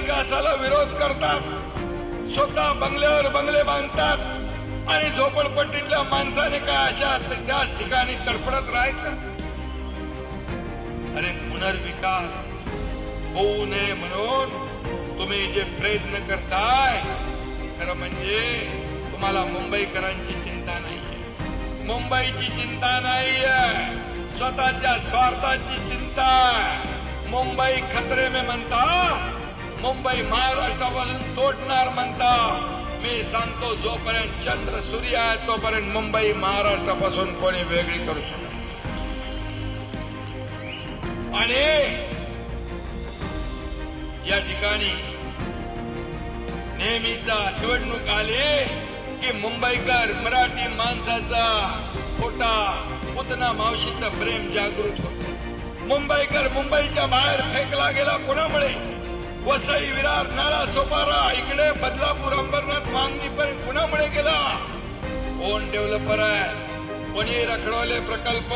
विकासाला विरोध करतात, स्वतः बंगल्यावर बंगले बांधतात आणि झोपडपट्टीतल्या माणसाने काय अशा त्याच ठिकाणी तडफडत राहायचं? अरे पुनर्विकास होऊ नये म्हणून तुम्ही जे प्रयत्न करताय, खरं म्हणजे तुम्हाला मुंबईकरांची चिंता नाहीये, मुंबईची चिंता नाहीये, स्वतःच्या स्वार्थाची चिंता आहे. मुंबई खतरे में म्हणता, मुंबई महाराष्ट्रापासून तोडणार म्हणता. मी सांगतो, जोपर्यंत चंद्र सूर्य आहे तोपर्यंत मुंबई महाराष्ट्रापासून कोणी वेगळी करू शकत. आणि या ठिकाणी नेहमीचा निवडणूक आली की मुंबईकर मराठी माणसाचा खोटा पुतना मावशीचं प्रेम जागृत होत. मुंबईकर मुंबईच्या बाहेर फेकला गेला कोणामुळे? वसई, विरार, नाला सोपारा, इकडे बदलापूर, अंबरनाथ, मागणीपर्यंत कुणामुळे गेला? कोण डेव्हलपर आहे? कोणी रखडवले प्रकल्प?